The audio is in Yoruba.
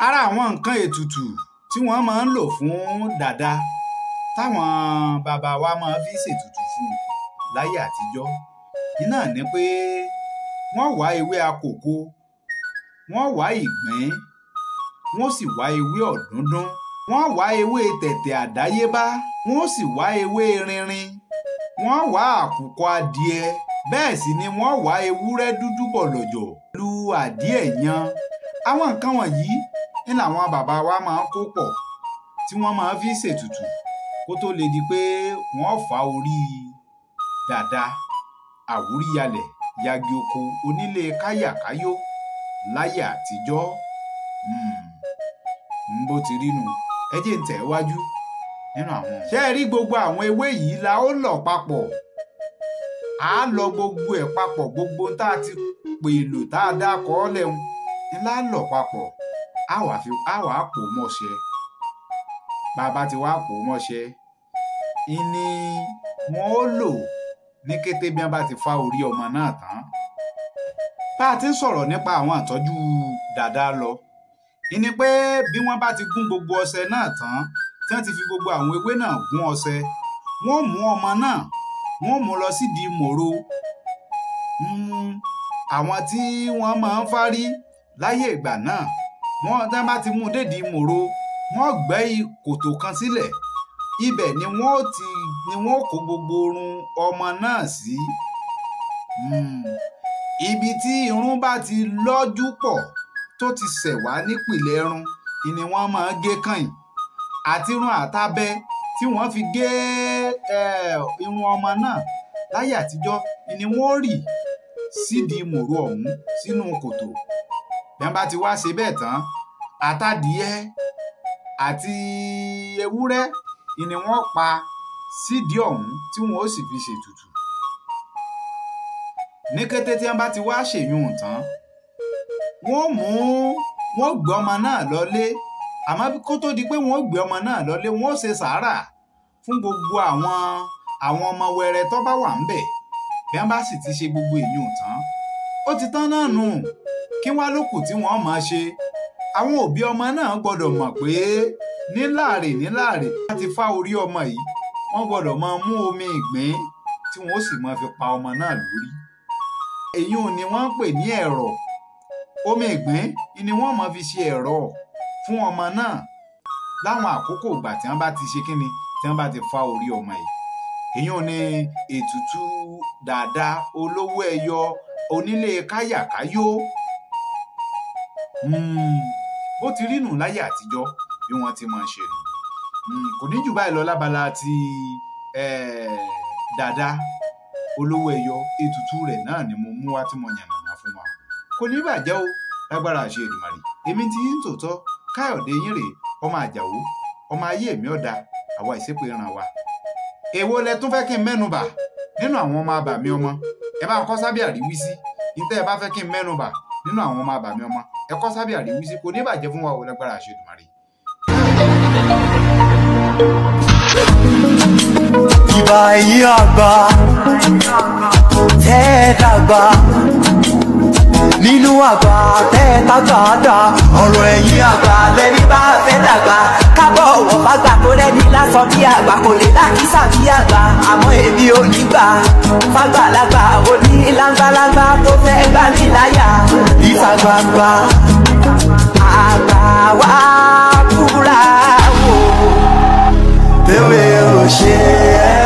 Ara àwọn nǹkan ètùtù tí wọ́n máa ń lò fún dàda táwọn bàbá wa máa fi ṣètùtù fún láyé àtijọ́ iná ni pé wọ́n wá ewé akòko, wọ́n wá ìgbín, wọ́n sì wá ewé ọ̀dúndún, wọ́n wá ewé tẹ̀tẹ̀ àdáyébá, wọ́n sì wá ewé rinrin, wọ́n wá àkùkọ adìẹ, bẹ́ẹ̀ sì ni wọ́n wá ewúrẹ́ dúdú bọ̀lọ̀jọ̀ lu àdìẹ yan. Àwọn nǹkan wọ̀nyí ní làwọn bàbá wa máa ń kó pọ̀ tí wọ́n máa fi ṣètùtù kó tó lè di pé wọ́n fa orí dàda àwúríyalẹ̀ yagi oko onílé káyàkáyó láyé àtijọ́. Bó ti rí nu ẹ jẹ́ ń tẹ̀ wájú nínú àwọn. Ṣé ẹ rí gbogbo àwọn ewé yìí la ó lọ̀ papọ̀? À á lọ gbogbo ẹ̀ papọ̀, gbogbo tá a ti pèlò tá a dá kọ́ lẹ́hun ńlá lọ̀ papọ̀. A wàá pò mọ́ṣẹ. Bàbá ti wá pò mọ́ṣẹ ìní wọn ó lò ní kété bí wọ́n bá ti fa orí ọmọ náà tán. Bá a ti ń sọ̀rọ̀ nípa àwọn àtọ́jú dàda lọ ìní pé bí wọ́n bá ti gún gbogbo ọṣẹ náà tán tí wọ́n ti fi gbogbo àwọn ewé náà gún ọṣẹ, wọ́n mú ọmọ náà wọ́n mú lọ sídìí mòro. Àwọn tí wọ́n máa ń fárí láyé ìgbà náà wọ́n tí wọ́n bá ti mú dédìí mòro wọ́n gbẹ́ kòtò kan sílẹ̀, ibẹ̀ ni wọ́n kó gbogbo orun ọmọ náà sí. Ibi tí irun bá ti lọ́jú pọ̀ tó ti ṣẹ̀ wá nípìnlẹ̀ irun ni wọ́n máa ń gé kàn àti irun àtàbẹ́ tí wọ́n fi gé irun ọmọ náà láyé àtijọ́ ni wọ́n rì sídìí mòro ọ̀hún sínú kòtò. Bí wọ́n bá ti wá ṣe bẹ́ẹ̀ tán, àtàdìẹ àti ewúrẹ́ ni wọ́n pa sídìí ọ̀hún tí wọ́n ó sì fi ṣètùtù. Ní kété tí wọ́n bá ti wá ṣèyún tán, wọ́n gbé ọmọ náà lọlé, àmọ́ kó tó di pé wọ́n gbé ọmọ náà lọlé wọ́n ṣe sàárà fún gbogbo àwọn ọmọ wẹrẹ tó bá wà ńbẹ̀. Bí wọ́n bá sì ti ṣe gbogbo èyún tán, ó ti tán náà nù. Kí wá lókù tí wọ́n máa ṣe? Àwọn òbí ọmọ náà gbọ́dọ̀ mọ̀ pé níláàrè láti fá orí ọmọ yìí wọ́n gbọ́dọ̀ máa mú omi ìgbín tí wọ́n sì máa fi pa ọmọ náà lórí. Èyún ni wọ́n ń pè ní ẹ̀rọ̀. Omi ìgbín ni wọ́n máa fi ṣe ẹ̀rọ̀ fún ọmọ náà láwọn àkókò ìgbà tí wọ́n bá ti ṣe kíni tí wọ́n bá ti fá orí ọmọ yìí. Èyún ni ètùtù dàda olówó ẹyọ onílé káyàkáyó. Bó ti rí nù láyé àtijọ́ bí wọ́n ti máa ṣe nù. Kò ní jù báyìí lọ lábala ti dàda olówó ẹyọ. Ètùtù rẹ̀ náà ni mo mú wá tí mo yànnàná fún wa. Kò ní bàjẹ́ o lágbára àṣẹ Èdùmàrè. Èmi ti yín tòótọ́ Káyọ̀dé yín rèé, ọmọ Àjàó, ọmọ ayé èmi ọ̀dà, àwa ìṣépè ràn wá. Èwo lẹ tún fẹ́ kí n mẹ́nubà nínú àwọn ọmọ abàmì ọmọ? Ẹ bá kọ sábẹ́ àríwísí. Ìtẹ́ ẹ bá fẹ́ kí n mẹ́nubà nínú àwọn ọmọ abàmì ọmọ, ẹ kọ sábẹ́ àríwísí. Kò ní bàjẹ́ fún wa o lágbára àṣẹ Èdùmàrè. Ìbà ẹ̀yin àgbà tẹ́ dàgbà, nínú àgbà tẹ́ tàgbà dà. Ọ̀rọ̀ ẹ̀yin àgbà lẹ́ni bá fẹ́ dàgbà, kábọ̀ wọ̀ fàgbà tó lẹ́ni lásán bí àgbà kò lè lákìsà bí àgbà. Àmọ́ èmi ò ní gbà fàgbàlagbà òní lágbàlagbà tó fẹ́ gbà mí láyà. Ìta gbangba àgbà wá búra wò, tèwe ò ṣe é.